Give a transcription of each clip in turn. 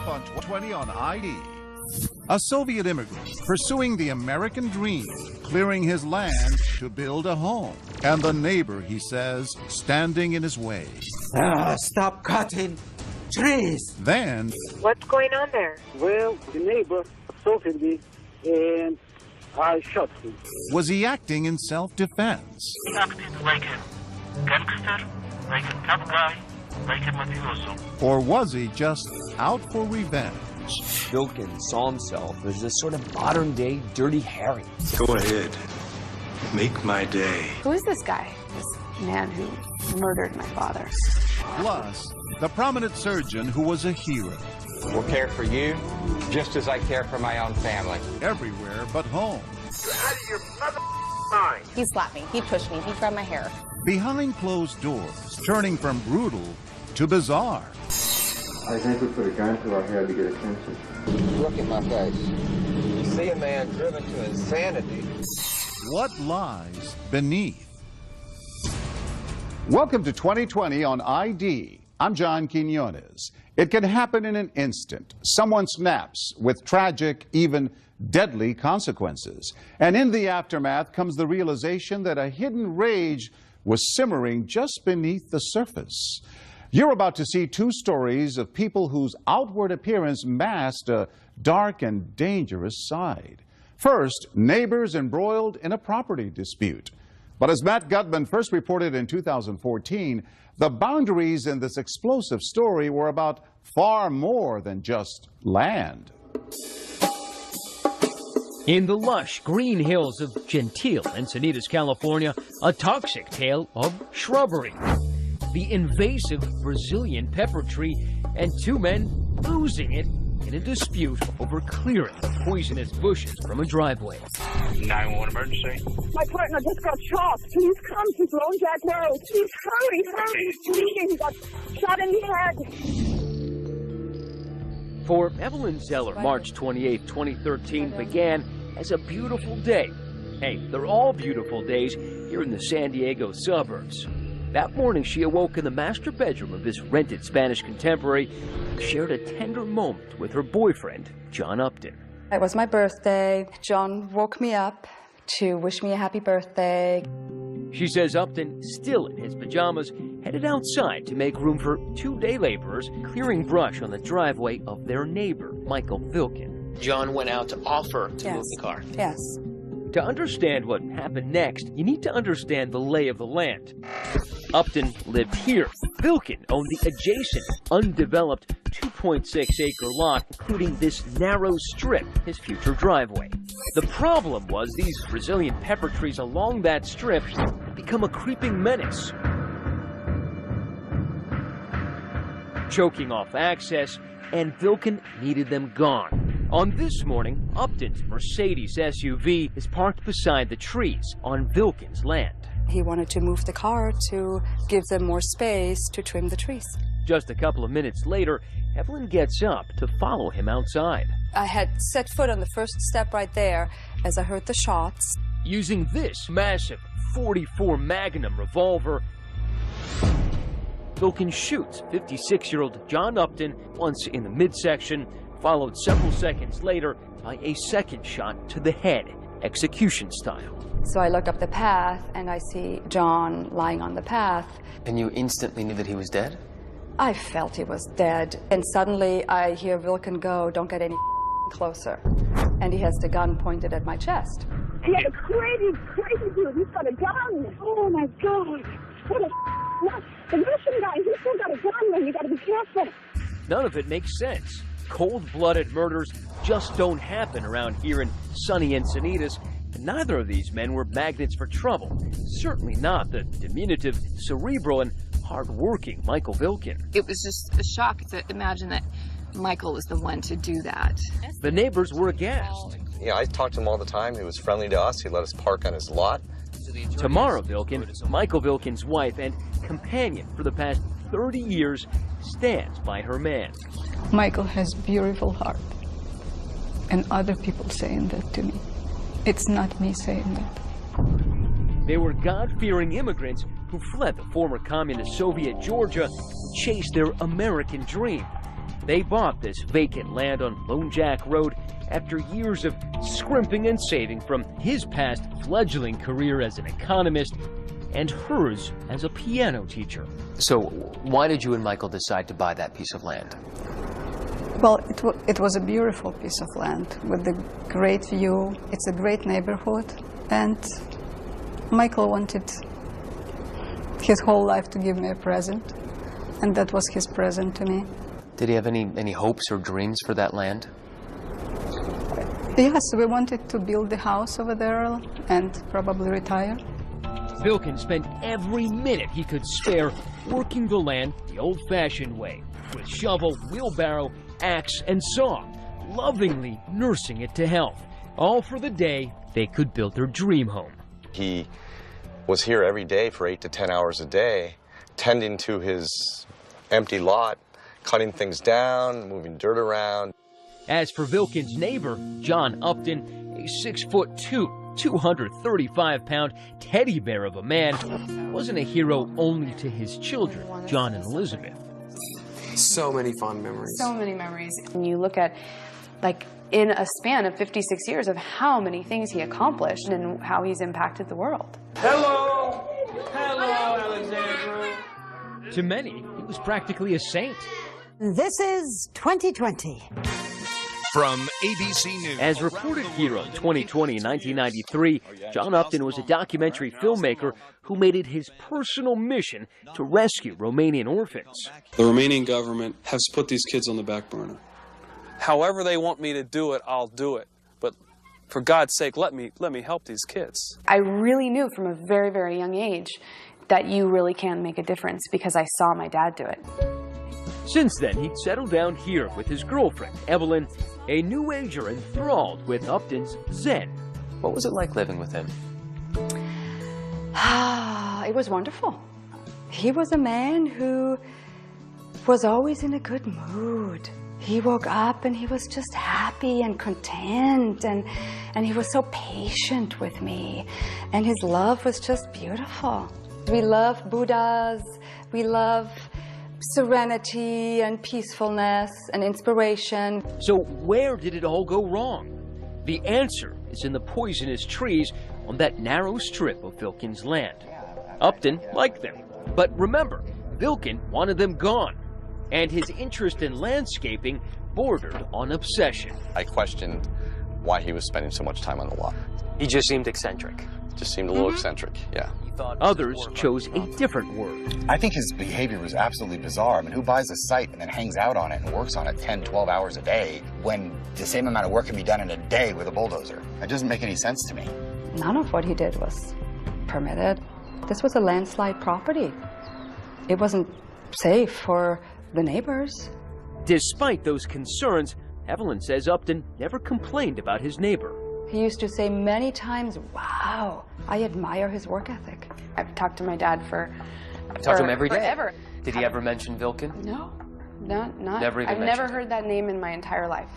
up on 20 on ID. A Soviet immigrant pursuing the American dream, clearing his land to build a home. And the neighbor, he says, standing in his way. Stop cutting trees! Then... What's going on there? Well, the neighbor assaulted me and I shot him. Was he acting in self-defense? He acted like a gangster, like a tough guy, like a mafioso. Or was he just out for revenge? Vilken saw himself as this sort of modern-day Dirty Harry. Go ahead. Make my day. Who is this guy? This man who murdered my father? Plus, the prominent surgeon who was a hero. Will care for you just as I care for my own family. Everywhere but home. You're out of your mother mind. He slapped me, he pushed me, he grabbed my hair. Behind closed doors, turning from brutal to bizarre. I think we put a gun to our head to get attention. Look at my face. You see a man driven to insanity. What lies beneath? Welcome to 2020 on ID. I'm John Quinones. It can happen in an instant. Someone snaps with tragic, even deadly consequences. And in the aftermath comes the realization that a hidden rage was simmering just beneath the surface. You're about to see two stories of people whose outward appearance masked a dark and dangerous side. First, neighbors embroiled in a property dispute. But as Matt Gutman first reported in 2014, the boundaries in this explosive story were about far more than just land. In the lush green hills of Gentile, Encinitas, California, a toxic tale of shrubbery. The invasive Brazilian pepper tree and two men losing it in a dispute over clearing poisonous bushes from a driveway. 911 emergency. My partner just got shot. Please come to Lone Jack Road. Please hurry. He's bleeding. He got shot in the head. For Evelyn Zeller, March 28, 2013 began as a beautiful day. Hey, they're all beautiful days here in the San Diego suburbs. That morning, she awoke in the master bedroom of this rented Spanish contemporary and shared a tender moment with her boyfriend, John Upton. It was my birthday. John woke me up to wish me a happy birthday. She says Upton, still in his pajamas, headed outside to make room for two day laborers clearing brush on the driveway of their neighbor, Michael Vilken. John went out to offer to move the car. Yes. To understand what happened next, you need to understand the lay of the land. Upton lived here. Vilken owned the adjacent, undeveloped 2.6-acre lot, including this narrow strip, his future driveway. The problem was these Brazilian pepper trees along that strip had become a creeping menace, choking off access, and Vilken needed them gone. On this morning, Upton's Mercedes SUV is parked beside the trees on Vilken's land. He wanted to move the car to give them more space to trim the trees. Just a couple of minutes later, Evelyn gets up to follow him outside. I had set foot on the first step right there as I heard the shots. Using this massive .44 Magnum revolver, Vilken shoots 56-year-old John Upton once in the midsection, followed several seconds later by a second shot to the head, execution style. So I look up the path and I see John lying on the path. And you instantly knew that he was dead? I felt he was dead. And suddenly I hear Vilken go, "Don't get any closer." And he has the gun pointed at my chest. He a crazy dude. He's got a gun. Oh my God. What a the Russian guy, he's still got a gun, man. You gotta be careful. None of it makes sense. Cold-blooded murders just don't happen around here in sunny Encinitas. And neither of these men were magnets for trouble. Certainly not the diminutive, cerebral, and hard-working Michael Vilken. It was just a shock to imagine that Michael was the one to do that. The neighbors were aghast. Yeah, I talked to him all the time. He was friendly to us. He let us park on his lot. Tamara Vilken, Michael Vilken's wife and companion for the past 30 years, stands by her man. Michael has beautiful heart, and other people saying that to me. It's not me saying that. They were God-fearing immigrants who fled the former communist Soviet Georgia to chase their American dream. They bought this vacant land on Lone Jack Road after years of scrimping and saving from his past fledgling career as an economist and hers as a piano teacher. So why did you and Michael decide to buy that piece of land? Well, it was a beautiful piece of land with a great view. It's a great neighborhood, and Michael wanted his whole life to give me a present, and that was his present to me. Did he have any hopes or dreams for that land? Yes, we wanted to build the house over there and probably retire. Vilken spent every minute he could spare working the land the old-fashioned way, with shovel, wheelbarrow, axe, and saw, lovingly nursing it to health, all for the day they could build their dream home. He was here every day for 8 to 10 hours a day, tending to his empty lot, cutting things down, moving dirt around. As for Vilken's neighbor, John Upton, a 6'2", 235-pound teddy bear of a man, wasn't a hero only to his children, John and Elizabeth. So many fond memories. So many memories. When you look at, like, in a span of 56 years of how many things he accomplished and how he's impacted the world. Hello! Hello, Alexandra! To many, he was practically a saint. This is 2020. From ABC News. As reported here on 2020 and 1993, John Upton was a documentary filmmaker who made it his personal mission to rescue Romanian orphans. The Romanian government has put these kids on the back burner. However they want me to do it, I'll do it. But for God's sake, let me help these kids. I really knew from a very, very young age that you really can make a difference because I saw my dad do it. Since then, he'd settled down here with his girlfriend, Evelyn, a New Ager enthralled with Upton's Zen. What was it like living with him? It was wonderful. He was a man who was always in a good mood. He woke up and he was just happy and content, and he was so patient with me, and his love was just beautiful. We love Buddhas, we love serenity and peacefulness and inspiration. So where did it all go wrong? The answer is in the poisonous trees on that narrow strip of Vilken's land. Upton liked them, but remember, Vilken wanted them gone, and his interest in landscaping bordered on obsession. I questioned why he was spending so much time on the lot. He just seemed eccentric. Just seemed a little eccentric, yeah. Others chose a different word. I think his behavior was absolutely bizarre. I mean, who buys a site and then hangs out on it and works on it 10, 12 hours a day when the same amount of work can be done in a day with a bulldozer? That doesn't make any sense to me. None of what he did was permitted. This was a landslide property. It wasn't safe for the neighbors. Despite those concerns, Evelyn says Upton never complained about his neighbor. He used to say many times, wow, I admire his work ethic. I've talked to my dad for I've talked to him every day. Forever. Did he ever mention Vilken? No, not. I've never heard that name in my entire life.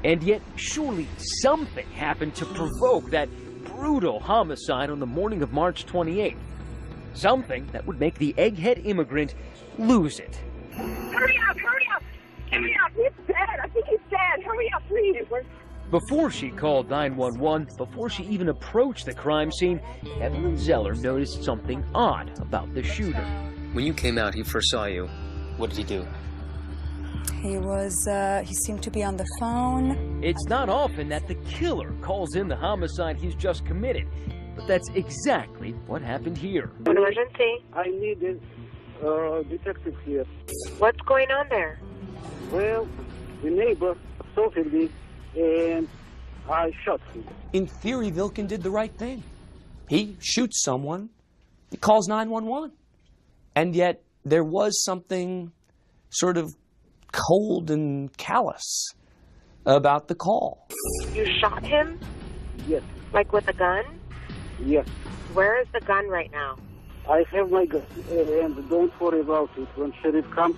And yet, surely something happened to provoke that brutal homicide on the morning of March 28th. Something that would make the egghead immigrant lose it. Hurry up, hurry up! Hurry up, he's dead! I think he's dead! Hurry up, please! Before she called 911, before she even approached the crime scene, Evelyn Zeller noticed something odd about the shooter. When you came out, he first saw you. What did he do? He seemed to be on the phone. It's not often that the killer calls in the homicide he's just committed, but that's exactly what happened here. Emergency. I need a detective here. What's going on there? Well, the neighbor assaulted me, and I shot him. In theory, Vilken did the right thing. He shoots someone, he calls 911. And yet, there was something sort of cold and callous about the call. You shot him? Yes. Like with a gun? Yes. Where is the gun right now? I have my gun, and don't worry about it. When sheriff comes,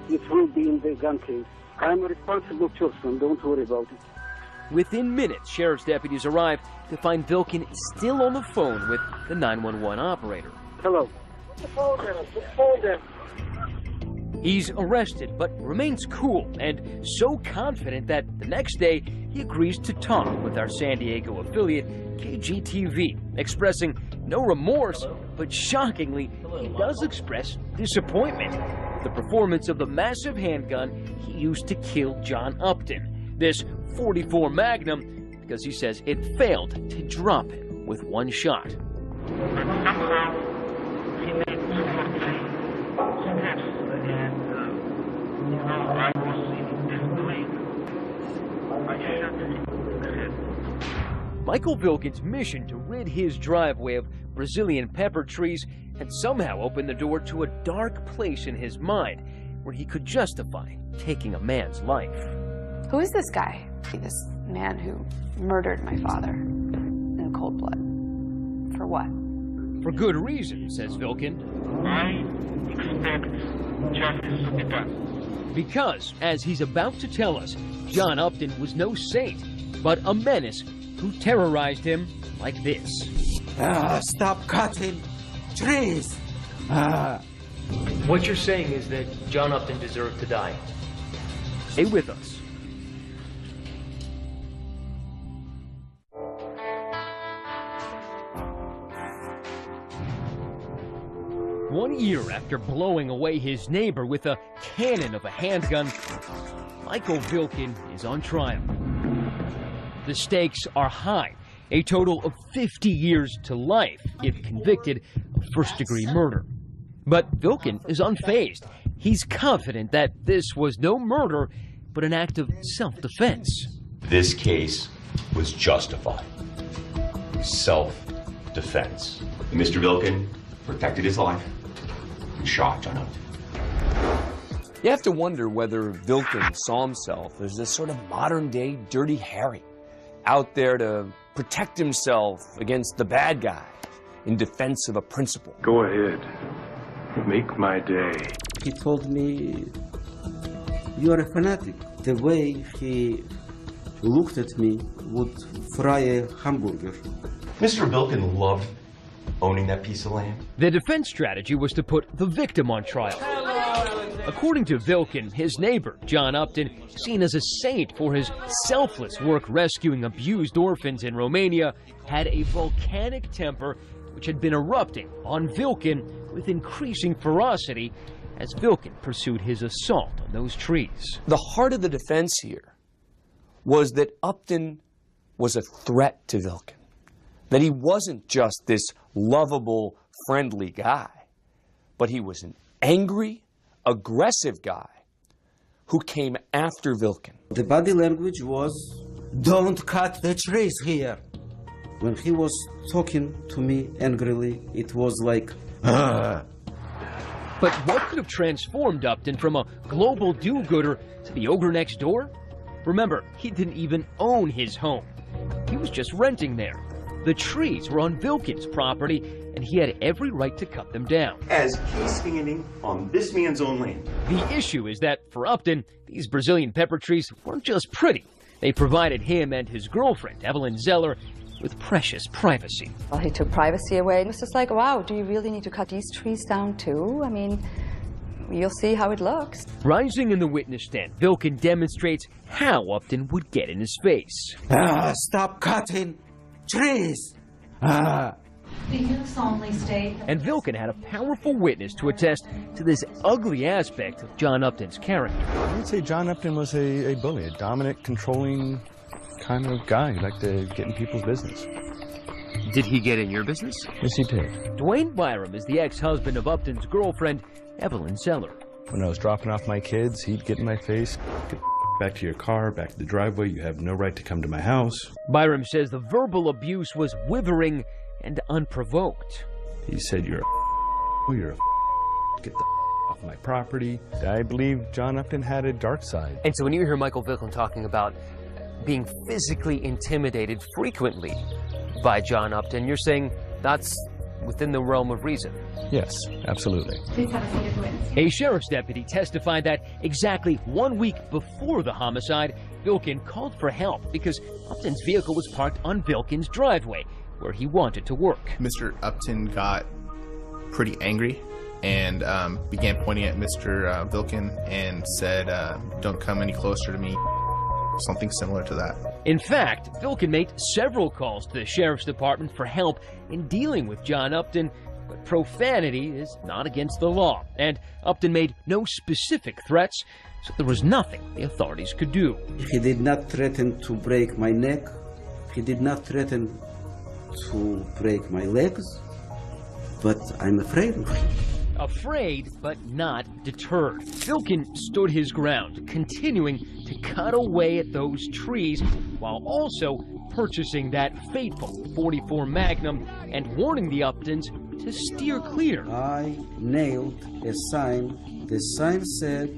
it will be in the gun case. I'm a responsible person, don't worry about it. Within minutes, sheriff's deputies arrive to find Vilken still on the phone with the 911 operator. Hello. Put the phone down. He's arrested, but remains cool and so confident that the next day he agrees to talk with our San Diego affiliate, KGTV, expressing no remorse, but shockingly, he does express disappointment. The performance of the massive handgun he used to kill John Upton. This .44 Magnum, because he says it failed to drop him with one shot. But somehow he made 2 or 3 steps, and I was in disbelief. I shot him in the head. Michael Vilken's mission to rid his driveway of Brazilian pepper trees had somehow opened the door to a dark place in his mind where he could justify taking a man's life. Who is this guy? This man who murdered my father in cold blood. For what? For good reason, says Vilken. I expect justice to be done. Because, as he's about to tell us, John Upton was no saint, but a menace who terrorized him like this. Stop cutting trees! What you're saying is that John Upton deserved to die. Stay with us. One year after blowing away his neighbor with a cannon of a handgun, Michael Vilken is on trial. The stakes are high, a total of 50 years to life if convicted of first-degree murder. But Vilken is unfazed. He's confident that this was no murder, but an act of self-defense. This case was justified. Self-defense. Mr. Vilken protected his life and shot John Upton. You have to wonder whether Vilken saw himself as this sort of modern-day Dirty Harry, out there to protect himself against the bad guy in defense of a principle. Go ahead. Make my day. He told me, you are a fanatic. The way he looked at me would fry a hamburger. Mr. Vilken loved owning that piece of land. The defense strategy was to put the victim on trial. According to Vilken, his neighbor, John Upton, seen as a saint for his selfless work rescuing abused orphans in Romania, had a volcanic temper which had been erupting on Vilken with increasing ferocity as Vilken pursued his assault on those trees. The heart of the defense here was that Upton was a threat to Vilken, that he wasn't just this lovable, friendly guy, but he was an angry, aggressive guy who came after Vilken. The body language was, don't cut the trees here. When he was talking to me angrily, it was like, But what could have transformed Upton from a global do-gooder to the ogre next door? Remember, he didn't even own his home. He was just renting there. The trees were on Vilken's property, and he had every right to cut them down. As he's standing on this man's own land. The issue is that, for Upton, these Brazilian pepper trees weren't just pretty. They provided him and his girlfriend, Evelyn Zeller, with precious privacy. Well, he took privacy away. It was just like, wow, do you really need to cut these trees down too? I mean, you'll see how it looks. Rising in the witness stand, Vilken demonstrates how Upton would get in his face. Stop cutting trees! Do you solemnly state? And Vilken had a powerful witness to attest to this ugly aspect of John Upton's character. I would say John Upton was a bully, a dominant, controlling kind of guy. He liked to get in people's business. Did he get in your business? Yes, he did. Dwayne Byram is the ex-husband of Upton's girlfriend, Evelyn Zeller. When I was dropping off my kids, he'd get in my face. Get back to your car, back to the driveway. You have no right to come to my house. Byram says the verbal abuse was withering and unprovoked. He said, you're a get the off my property. I believe John Upton had a dark side. And so when you hear Michael Vilken talking about being physically intimidated frequently by John Upton, you're saying that's within the realm of reason? Yes, absolutely. Please have a seat as witness. A sheriff's deputy testified that exactly 1 week before the homicide, Vilken called for help because Upton's vehicle was parked on Vilken's driveway, where he wanted to work. Mr. Upton got pretty angry and began pointing at Mr. Vilkin and said, "Don't come any closer to me," something similar to that. In fact, Vilkin made several calls to the sheriff's department for help in dealing with John Upton, but profanity is not against the law, and Upton made no specific threats, so there was nothing the authorities could do. He did not threaten to break my neck. He did not threaten to break my legs, but I'm afraid of him. Afraid, but not deterred. Vilkin stood his ground, continuing to cut away at those trees while also purchasing that fateful .44 Magnum and warning the Uptons to steer clear. I nailed a sign. The sign said,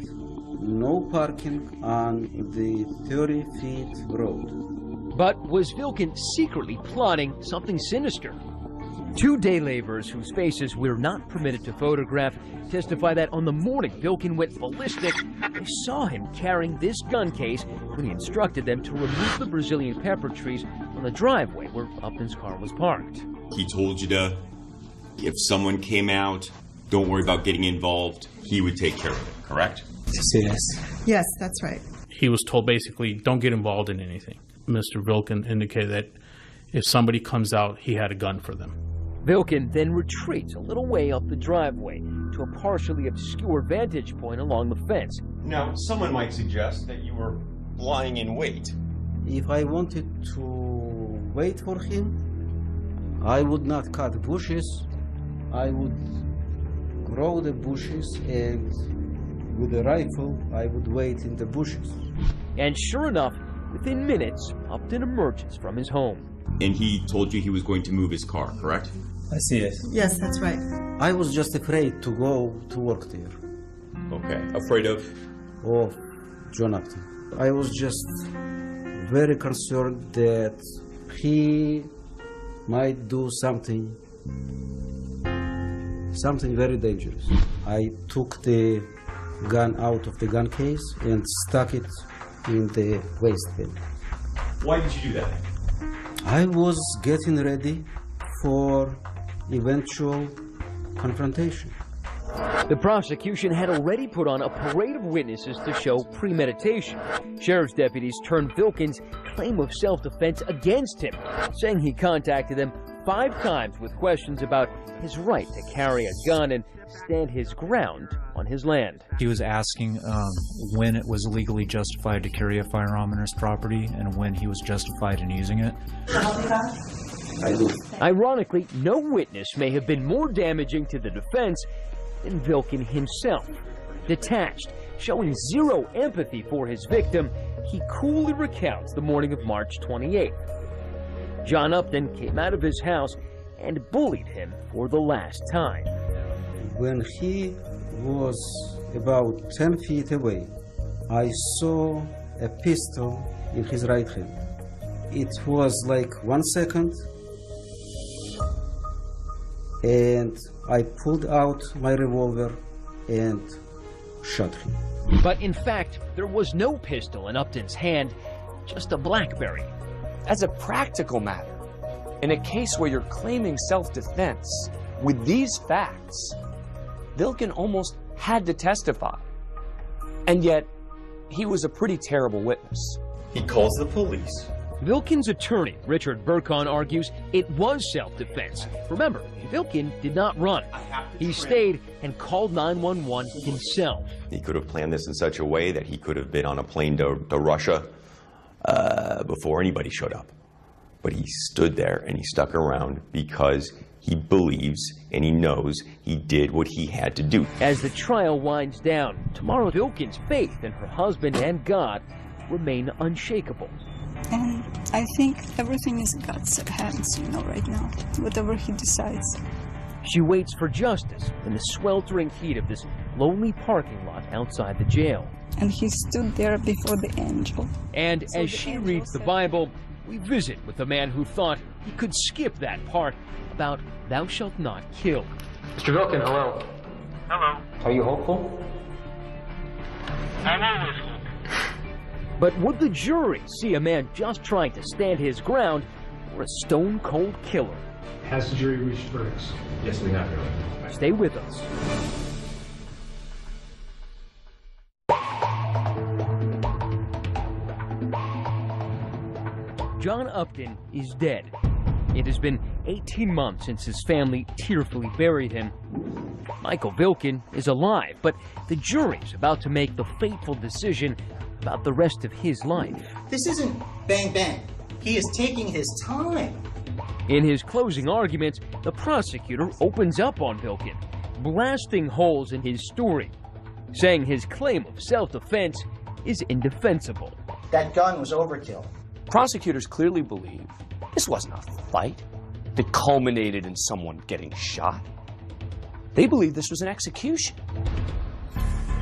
"No parking on the 30-feet road." But was Vilkin secretly plotting something sinister? 2 day laborers whose faces we're not permitted to photograph testify that on the morning Vilkin went ballistic, they saw him carrying this gun case when he instructed them to remove the Brazilian pepper trees on the driveway where Upton's car was parked. He told you to, if someone came out, don't worry about getting involved. He would take care of it, correct? Yes. Yes, that's right. He was told basically, don't get involved in anything. Mr. Vilkin indicated that if somebody comes out, he had a gun for them. Vilkin then retreats a little way up the driveway to a partially obscure vantage point along the fence. Now, someone might suggest that you were lying in wait. If I wanted to wait for him, I would not cut bushes. I would grow the bushes, and with a rifle, I would wait in the bushes. And sure enough, within minutes, Upton emerges from his home. And he told you he was going to move his car, correct? I see it. Yes, that's right. I was just afraid to go to work there. Okay. Afraid of? Of John Upton. I was just very concerned that he might do something very dangerous. I took the gun out of the gun case and stuck it in the waistband. Why did you do that? I was getting ready for eventual confrontation. The prosecution had already put on a parade of witnesses to show premeditation. Sheriff's deputies turned Vilkin's claim of self-defense against him, saying he contacted them 5 times with questions about his right to carry a gun and stand his ground on his land. He was asking when it was legally justified to carry a firearm on his property and when he was justified in using it. I do. Ironically, no witness may have been more damaging to the defense than Vilkin himself. Detached, showing zero empathy for his victim, he coolly recounts the morning of March 28th. John Upton came out of his house and bullied him for the last time. When he was about 10 feet away, I saw a pistol in his right hand. It was like 1 second, and I pulled out my revolver and shot him. But in fact, there was no pistol in Upton's hand, just a BlackBerry. As a practical matter, in a case where you're claiming self-defense, with these facts, Vilkin almost had to testify. And yet, he was a pretty terrible witness. He calls the police. Vilkin's attorney, Richard Burkon, argues it was self-defense. Remember, Vilkin did not run. He stayed and called 911 himself. He could have planned this in such a way that he could have been on a plane to Russia before anybody showed up. But he stood there and he stuck around because he believes and he knows he did what he had to do. As the trial winds down, tomorrow Vilkin's faith in her husband and God remain unshakable. And I think everything is in God's hands, right now, whatever he decides. She waits for justice in the sweltering heat of this lonely parking lot outside the jail. And he stood there before the angel. And as she reads the Bible, we visit with the man who thought he could skip that part about thou shalt not kill. Mr. Vilkin, hello. Hello. Are you hopeful? I'm always hopeful. But would the jury see a man just trying to stand his ground or a stone-cold killer? Has the jury reached verdicts? Yes, we have, Your Honor. Stay with us. John Upton is dead. It has been 18 months since his family tearfully buried him. Michael Vilkin is alive, but the jury's about to make the fateful decision about the rest of his life. This isn't bang bang. He is taking his time. In his closing arguments, the prosecutor opens up on Vilkin, blasting holes in his story, saying his claim of self-defense is indefensible. That gun was overkill. Prosecutors clearly believe this wasn't a fight that culminated in someone getting shot. They believe this was an execution.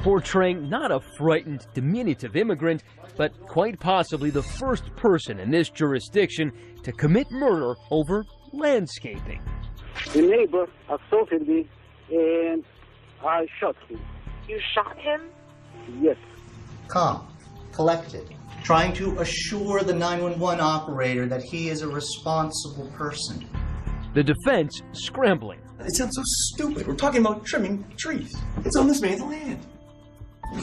Portraying not a frightened, diminutive immigrant, but quite possibly the first person in this jurisdiction to commit murder over landscaping. The neighbor assaulted me and I shot him. You shot him? Yes. Calm, collected, trying to assure the 911 operator that he is a responsible person. The defense scrambling. It sounds so stupid. We're talking about trimming trees. It's on this man's land.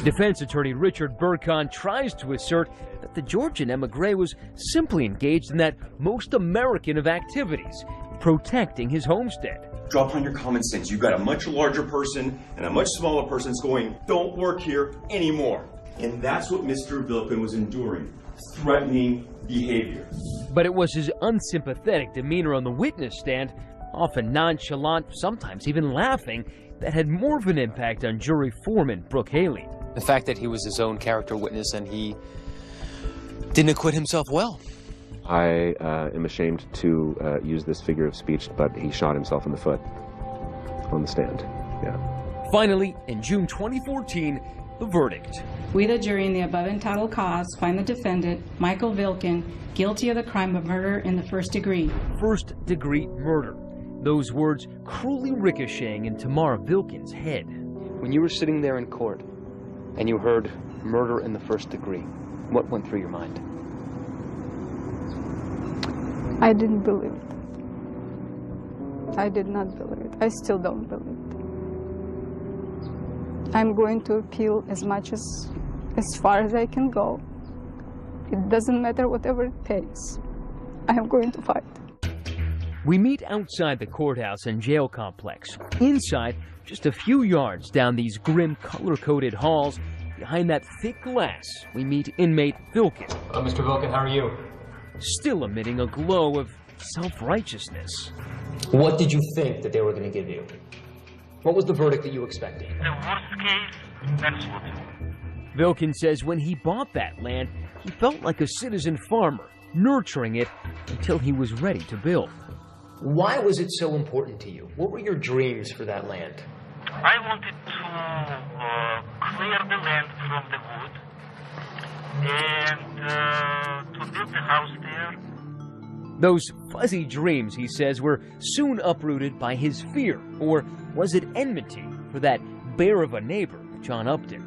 Defense attorney Richard Burkhan tries to assert that the Georgian emigre was simply engaged in that most American of activities, protecting his homestead. Draw upon your common sense. You've got a much larger person and a much smaller person that's going, don't work here anymore. And that's what Mr. Vilkin was enduring, threatening behavior. But it was his unsympathetic demeanor on the witness stand, often nonchalant, sometimes even laughing, that had more of an impact on jury foreman Brooke Haley. The fact that he was his own character witness and he didn't acquit himself well. I am ashamed to use this figure of speech, but he shot himself in the foot on the stand. Yeah. Finally, in June 2014, the verdict. We, the jury, in the above entitled cause, find the defendant, Michael Vilkin, guilty of the crime of murder in the first degree. First-degree murder. Those words cruelly ricocheting in Tamara Vilkin's head. When you were sitting there in court and you heard murder in the first degree, what went through your mind? I didn't believe it. I did not believe it. I still don't believe it. I'm going to appeal as far as I can go. It doesn't matter whatever it takes. I am going to fight. We meet outside the courthouse and jail complex. Inside, just a few yards down these grim color-coded halls, behind that thick glass, we meet inmate Vilkin. Mr. Vilkin, how are you? Still emitting a glow of self-righteousness. What did you think that they were going to give you? What was the verdict that you expected? The worst case, manslaughter. Vilkin says when he bought that land, he felt like a citizen farmer, nurturing it until he was ready to build. Why was it so important to you? What were your dreams for that land? I wanted to clear the land from the wood and to build a house there. Those fuzzy dreams, he says, were soon uprooted by his fear, or was it enmity for that bear of a neighbor, John Upton?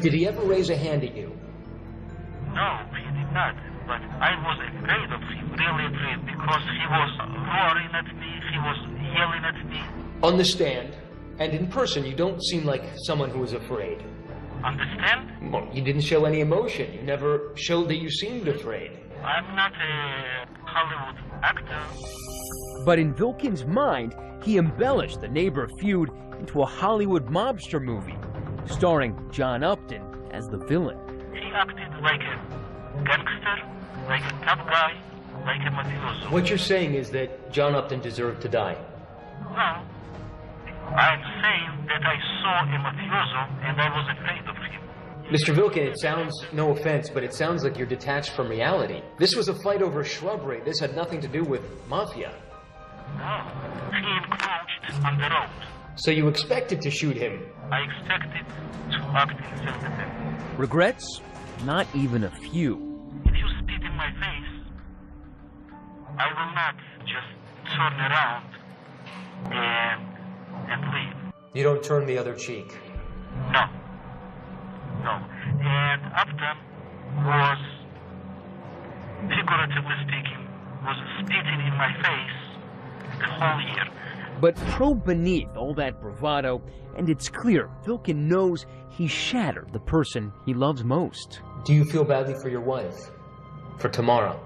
Did he ever raise a hand at you? No, he did not. But I was afraid of him, really afraid, because he was roaring at me, he was yelling at me. On the stand and in person, you don't seem like someone who was afraid. Understand? Well, you didn't show any emotion. You never showed that you seemed afraid. I'm not a Hollywood actor. But in Vilkin's mind, he embellished the neighbor feud into a Hollywood mobster movie, starring John Upton as the villain. He acted like a gangster, like a tough guy, like a mafioso. What you're saying is that John Upton deserved to die? No. I'm saying that I saw a mafioso and I was afraid of him. Mr. Vilkin, it sounds, no offense, but it sounds like you're detached from reality. This was a fight over shrubbery. This had nothing to do with mafia. No. He encroached on the road. So you expected to shoot him? I expected to act in self-defense. Regrets? Not even a few. If you spit in my face, I will not just turn around and leave. You don't turn the other cheek? No. No. And Upton was, figuratively speaking, was spitting in my face the whole year. But probe beneath all that bravado, and it's clear Vilkin knows he shattered the person he loves most. Do you feel badly for your wife? For Tamara?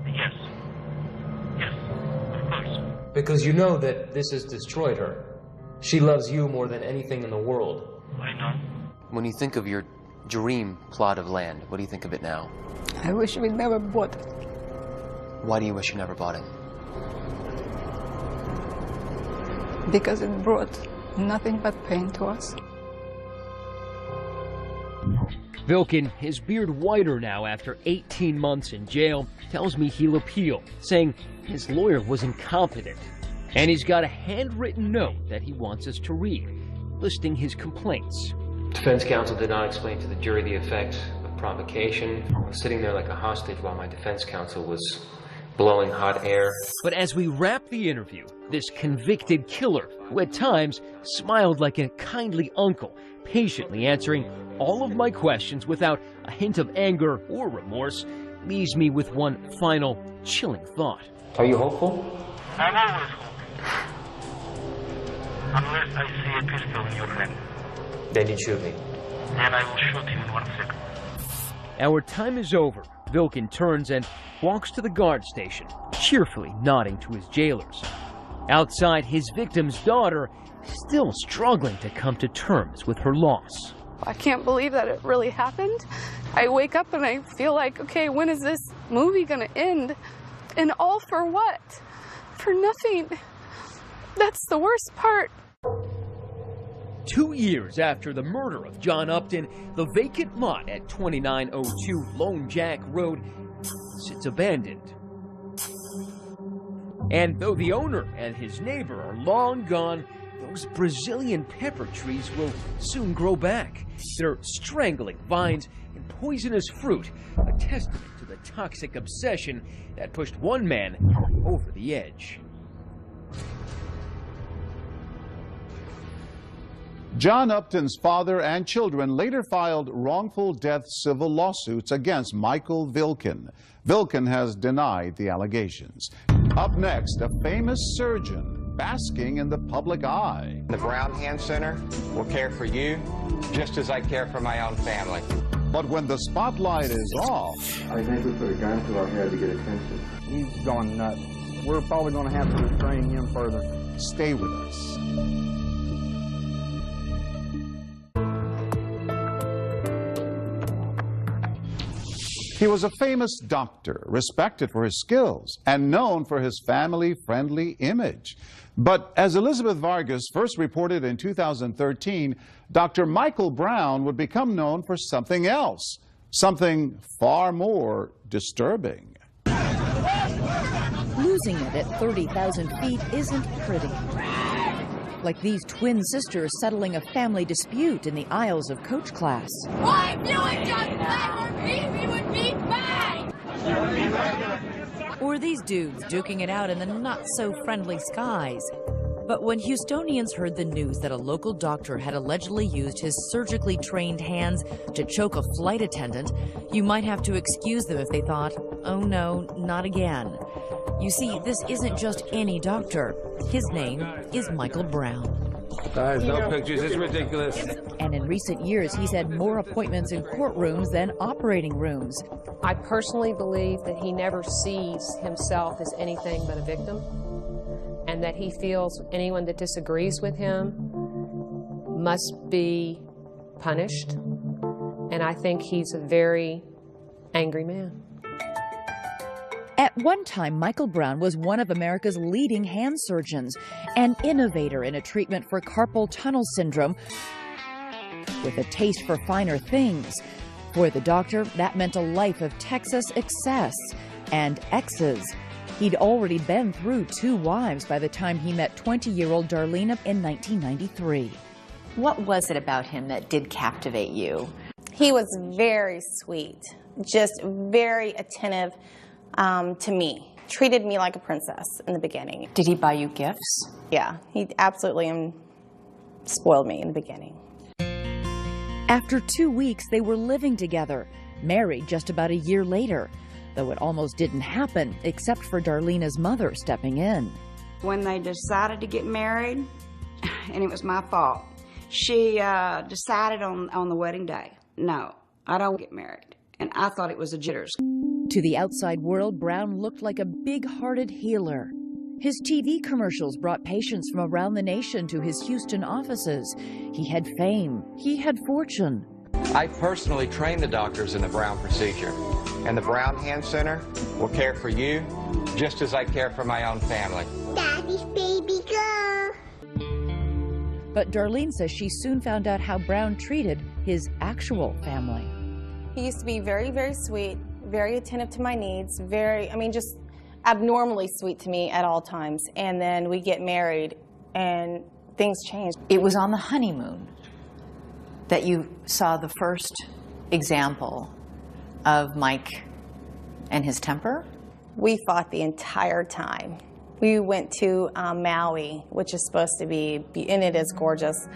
Yes. Yes, of course. Because you know that this has destroyed her. She loves you more than anything in the world. I know. When you think of your dream plot of land, what do you think of it now? I wish we never bought it. Why do you wish you never bought it? Because it brought nothing but pain to us. Vilken, his beard whiter now after 18 months in jail, tells me he'll appeal, saying his lawyer was incompetent. And he's got a handwritten note that he wants us to read, listing his complaints. Defense counsel did not explain to the jury the effect of provocation. I was sitting there like a hostage while my defense counsel was blowing hot air. But as we wrap the interview, this convicted killer, who at times smiled like a kindly uncle, patiently answering all of my questions without a hint of anger or remorse, leaves me with one final chilling thought. Are you hopeful? I'm always hopeful. Unless I see a pistol in your hand. Then you shoot me. And I will shoot you in 1 second. Our time is over. Vilken turns and walks to the guard station, cheerfully nodding to his jailers. Outside, his victim's daughter still struggling to come to terms with her loss. I can't believe that it really happened. I wake up and I feel like, okay, when is this movie gonna end? And all for what? For nothing. That's the worst part. 2 years after the murder of John Upton, the vacant lot at 2902 Lone Jack Road sits abandoned. And though the owner and his neighbor are long gone, those Brazilian pepper trees will soon grow back. Their strangling vines and poisonous fruit, a testament to the toxic obsession that pushed one man over the edge. John Upton's father and children later filed wrongful death civil lawsuits against Michael Vilken. Vilken has denied the allegations. Up next, a famous surgeon basking in the public eye. The Brown Hand Center will care for you just as I care for my own family. But when the spotlight is off, I think we put a gun to our head to get attention. He's gone nuts. We're probably going to have to restrain him further. Stay with us. He was a famous doctor, respected for his skills and known for his family-friendly image. But as Elizabeth Vargas first reported in 2013, Dr. Michael Brown would become known for something else, something far more disturbing. Losing it at 30,000 feet isn't pretty. Like these twin sisters settling a family dispute in the aisles of coach class. Why if you would just let her beat, we would beat back! Or these dudes duking it out in the not-so-friendly skies. But when Houstonians heard the news that a local doctor had allegedly used his surgically trained hands to choke a flight attendant, you might have to excuse them if they thought, oh no, not again. You see, this isn't just any doctor. His name is Michael Brown. Guys, no pictures. It's ridiculous. And in recent years, he's had more appointments in courtrooms than operating rooms. I personally believe that he never sees himself as anything but a victim, and that he feels anyone that disagrees with him must be punished. And I think he's a very angry man. At one time, Michael Brown was one of America's leading hand surgeons, an innovator in a treatment for carpal tunnel syndrome with a taste for finer things. For the doctor, that meant a life of Texas excess and exes. He'd already been through 2 wives by the time he met 20-year-old Darlene in 1993. What was it about him that did captivate you? He was very sweet, just very attentive to me. Treated me like a princess in the beginning. Did he buy you gifts? Yeah, he absolutely spoiled me in the beginning. After 2 weeks, they were living together, married just about a year later, though it almost didn't happen except for Darlena's mother stepping in. When they decided to get married, and it was my fault, she decided on the wedding day, no, I don't get married. And I thought it was a jitters. To the outside world, Brown looked like a big-hearted healer. His TV commercials brought patients from around the nation to his Houston offices. He had fame. He had fortune. I personally train the doctors in the Brown procedure, and the Brown Hand Center will care for you just as I care for my own family. Daddy's baby girl. But Darlene says she soon found out how Brown treated his actual family. He used to be very, very sweet, very attentive to my needs, just abnormally sweet to me at all times. And then we get married and things changed. It was on the honeymoon that you saw the first example of Mike and his temper? We fought the entire time. We went to Maui, which is supposed to be, and it is gorgeous.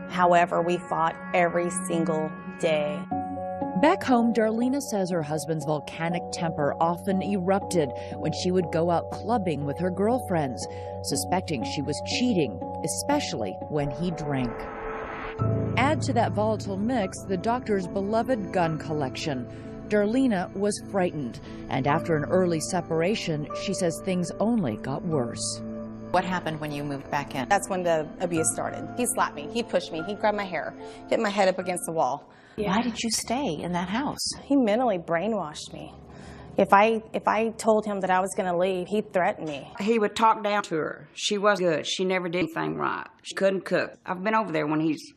However, we fought every single day. Back home, Darlena says her husband's volcanic temper often erupted when she would go out clubbing with her girlfriends, suspecting she was cheating, especially when he drank. Add to that volatile mix the doctor's beloved gun collection. Darlena was frightened, and after an early separation, she says things only got worse. What happened when you moved back in? That's when the abuse started. He slapped me, he pushed me, he grabbed my hair, hit my head up against the wall. Why did you stay in that house? He mentally brainwashed me. If I told him that I was going to leave, he'd threaten me. He would talk down to her. She was good. She never did anything right. She couldn't cook. I've been over there when he's,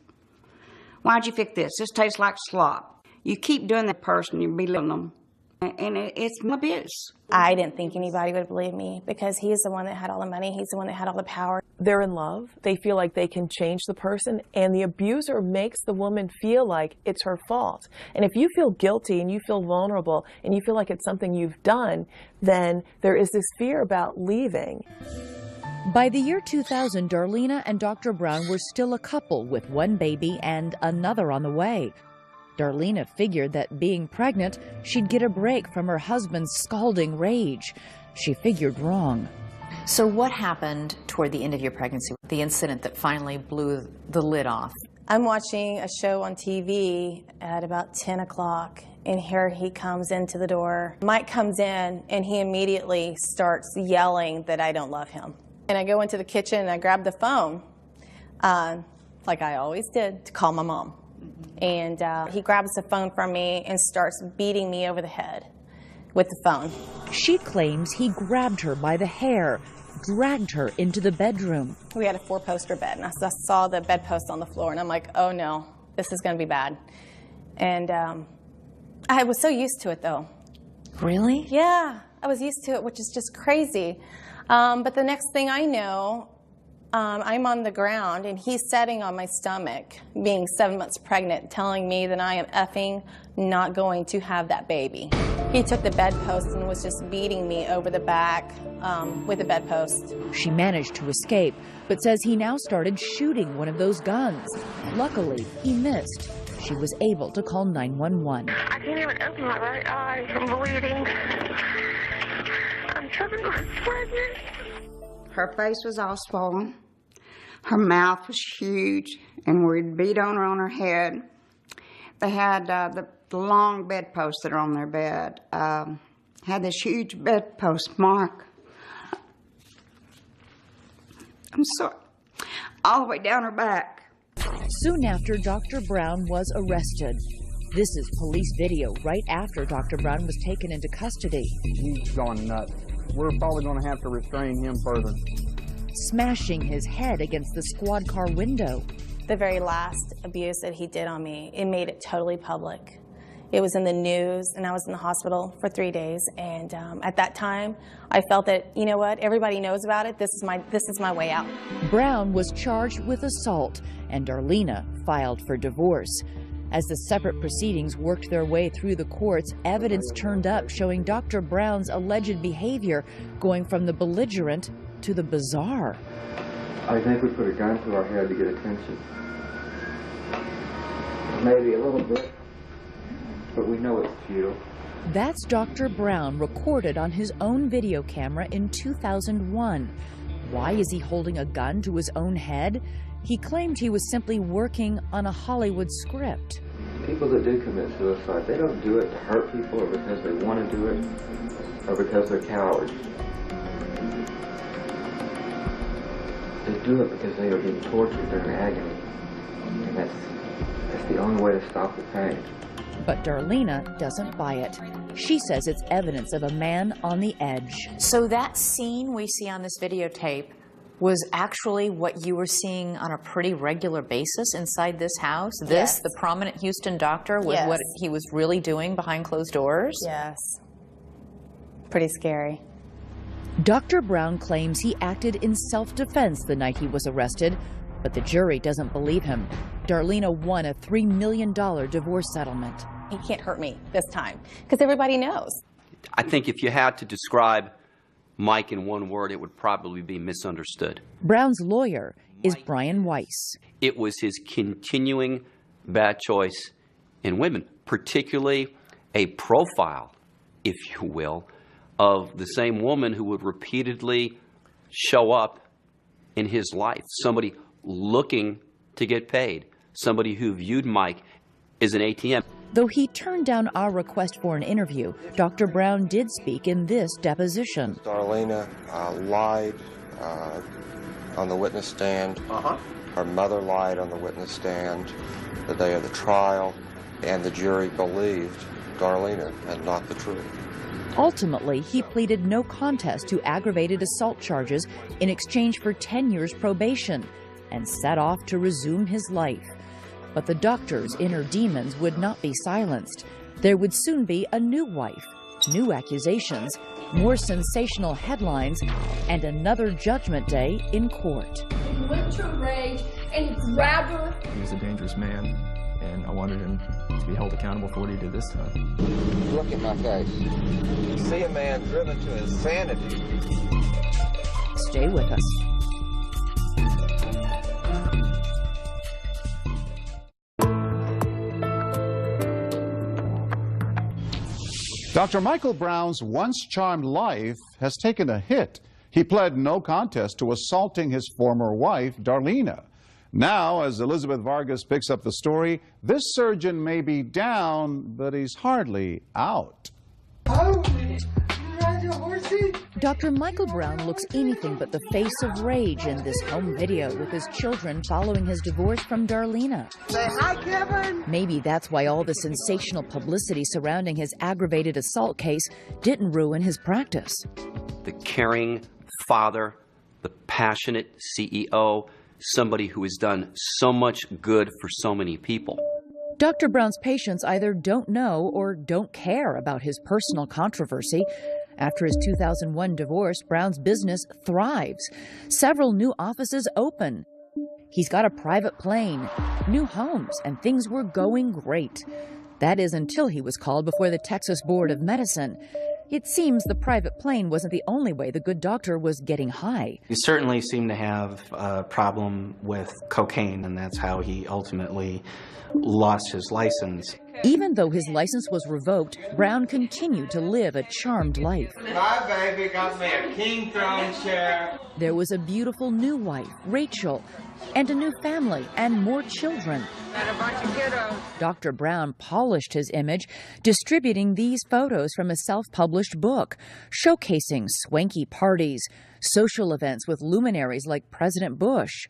why'd you fix this? This tastes like slop. You keep doing that person, you belittling them. And it's abuse. I didn't think anybody would believe me because he's the one that had all the money. He's the one that had all the power. They're in love. They feel like they can change the person, and the abuser makes the woman feel like it's her fault. And if you feel guilty and you feel vulnerable and you feel like it's something you've done, then there is this fear about leaving. By the year 2000, Darlena and Dr. Brown were still a couple with one baby and another on the way. Darlena figured that being pregnant, she'd get a break from her husband's scalding rage. She figured wrong. So what happened toward the end of your pregnancy, the incident that finally blew the lid off? I'm watching a show on TV at about 10 o'clock, and here he comes into the door. Mike comes in, and he immediately starts yelling that I don't love him. And I go into the kitchen, and I grab the phone, like I always did, to call my mom. And he grabs the phone from me and starts beating me over the head with the phone. She claims he grabbed her by the hair, dragged her into the bedroom. We had a 4-poster bed, and I saw the bedpost on the floor, and I'm like, oh no, this is going to be bad. And I was so used to it, though. Really? Yeah, I was used to it, which is just crazy. But the next thing I know, I'm on the ground, and he's sitting on my stomach, being 7 months pregnant, telling me that I am effing not going to have that baby. He took the bedpost and was just beating me over the back with the bedpost. She managed to escape, but says he now started shooting one of those guns. Luckily, he missed. She was able to call 911. I can't even open my right eye. I'm bleeding. I'm 7 months pregnant. Her face was all swollen. Her mouth was huge, and we'd beat on her head. They had the long bedposts that are on their bed. Had this huge bedpost mark. I'm sorry. All the way down her back. Soon after, Dr. Brown was arrested. This is police video right after Dr. Brown was taken into custody. He's gone nuts. We're probably going to have to restrain him further. Smashing his head against the squad car window. The very last abuse that he did on me, it made it totally public. It was in the news, and I was in the hospital for 3 days. And at that time, I felt that, you know what, everybody knows about it. This is my way out. Brown was charged with assault, and Darlena filed for divorce. As the separate proceedings worked their way through the courts, evidence turned up showing Dr. Brown's alleged behavior going from the belligerent to the bizarre. I think we put a gun to our head to get attention. Maybe a little bit, but we know it's futile. That's Dr. Brown recorded on his own video camera in 2001. Why is he holding a gun to his own head? He claimed he was simply working on a Hollywood script. People that do commit suicide, they don't do it to hurt people or because they want to do it or because they're cowards. They do it because they are being tortured during agony. And that's the only way to stop the pain. But Darlena doesn't buy it. She says it's evidence of a man on the edge. So that scene we see on this videotape was actually what you were seeing on a pretty regular basis inside this house? This, Yes. the prominent Houston doctor, was Yes. what he was really doing behind closed doors? Yes. Pretty scary. Dr. Brown claims he acted in self-defense the night he was arrested, but the jury doesn't believe him. Darlena won a $3 million divorce settlement. He can't hurt me this time because everybody knows. I think if you had to describe Mike in one word, it would probably be misunderstood. Brown's lawyer is Brian Weiss. It was his continuing bad choice in women, particularly a profile, if you will, of the same woman who would repeatedly show up in his life, somebody looking to get paid, somebody who viewed Mike as an ATM. Though he turned down our request for an interview, Dr. Brown did speak in this deposition. Darlena lied on the witness stand. Her mother lied on the witness stand the day of the trial, and the jury believed Darlena and not the truth. Ultimately, he pleaded no contest to aggravated assault charges in exchange for 10 years probation and set off to resume his life. But the doctor's inner demons would not be silenced. There would soon be a new wife, new accusations, more sensational headlines, and another judgment day in court. He went to rage and he grabbed her. He was a dangerous man, and I wanted him to be held accountable for what he did this time. Look at my face. You see a man driven to insanity. Stay with us. Dr. Michael Brown's once charmed life has taken a hit. He pled no contest to assaulting his former wife, Darlena. Now, as Elizabeth Vargas picks up the story, this surgeon may be down, but he's hardly out. Dr. Michael Brown looks anything but the face of rage in this home video with his children following his divorce from Darlena. Say hi, Kevin. Maybe that's why all the sensational publicity surrounding his aggravated assault case didn't ruin his practice. The caring father, the passionate CEO, somebody who has done so much good for so many people. Dr. Brown's patients either don't know or don't care about his personal controversy. After his 2001 divorce, Brown's business thrives. Several new offices open. He's got a private plane, new homes, and things were going great. That is until he was called before the Texas Board of Medicine. It seems the private plane wasn't the only way the good doctor was getting high. He certainly seemed to have a problem with cocaine, and that's how he ultimately lost his license. Even though his license was revoked, Brown continued to live a charmed life. My baby got me a king throne chair. There was a beautiful new wife, Rachel, and a new family and more children. And a bunch of kiddos. Dr. Brown polished his image, distributing these photos from a self-published book, showcasing swanky parties, social events with luminaries like President Bush.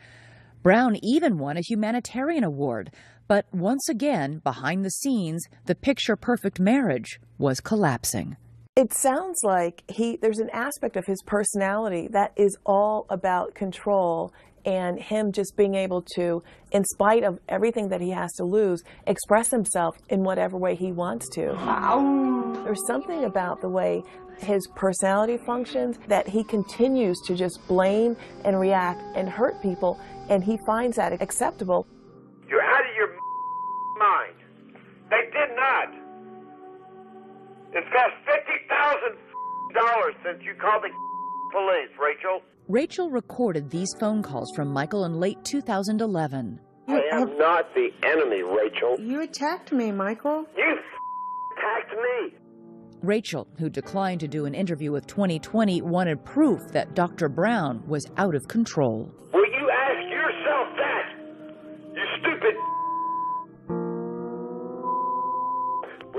Brown even won a humanitarian award, but once again, behind the scenes, the picture-perfect marriage was collapsing. It sounds like there's an aspect of his personality that is all about control and him just being able to, in spite of everything that he has to lose, express himself in whatever way he wants to. There's something about the way his personality functions that he continues to just blame and react and hurt people, and he finds that acceptable. You're out of your mind. They did not. It's cost $50,000 since you called the police, Rachel. Rachel recorded these phone calls from Michael in late 2011. I am not the enemy, Rachel. You attacked me, Michael. You attacked me. Rachel, who declined to do an interview with 2020, wanted proof that Dr. Brown was out of control. Will you ask yourself that, you stupid?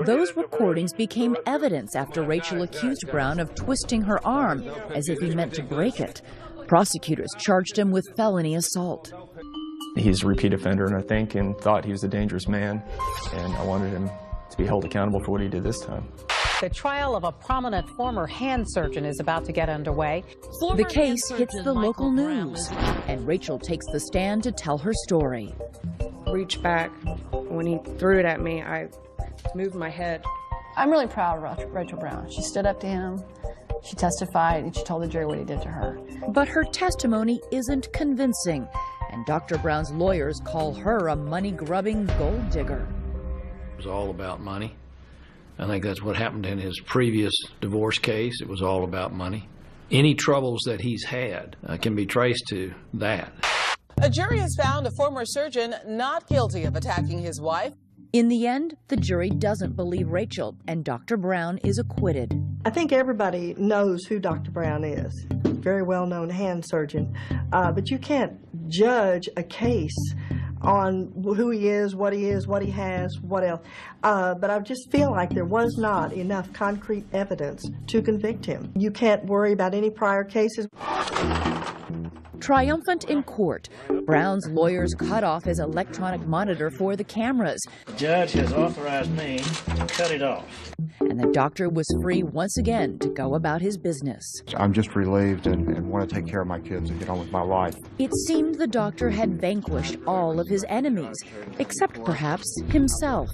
Those recordings became evidence after Rachel accused Brown of twisting her arm as if he meant to break it. Prosecutors charged him with felony assault. He's a repeat offender, and I think, and thought he was a dangerous man, and I wanted him to be held accountable for what he did this time. The trial of a prominent former hand surgeon is about to get underway. The case hits the local news, and Rachel takes the stand to tell her story. Reached back. When he threw it at me, I moved my head. I'm really proud of Rachel Brown. She stood up to him, she testified, and she told the jury what he did to her. But her testimony isn't convincing, and Dr. Brown's lawyers call her a money-grubbing gold digger. It was all about money. I think that's what happened in his previous divorce case. It was all about money. Any troubles that he's had can be traced to that. A jury has found a former surgeon not guilty of attacking his wife. In the end, the jury doesn't believe Rachel, and Dr. Brown is acquitted. I think everybody knows who Dr. Brown is. Very well-known hand surgeon. But you can't judge a case on who he is, what he has, what else. But I just feel like there was not enough concrete evidence to convict him. You can't worry about any prior cases. Triumphant in court, Brown's lawyers cut off his electronic monitor for the cameras. The judge has authorized me to cut it off. And the doctor was free once again to go about his business. I'm just relieved and want to take care of my kids and get on with my life. It seemed the doctor had vanquished all of his enemies, except perhaps himself.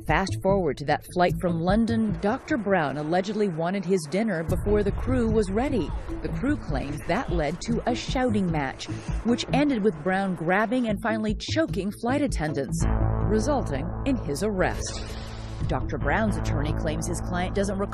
Fast forward to that flight from London, Dr. Brown allegedly wanted his dinner before the crew was ready. The crew claims that led to a shouting match, which ended with Brown grabbing and finally choking flight attendants, resulting in his arrest. Dr. Brown's attorney claims his client doesn't recall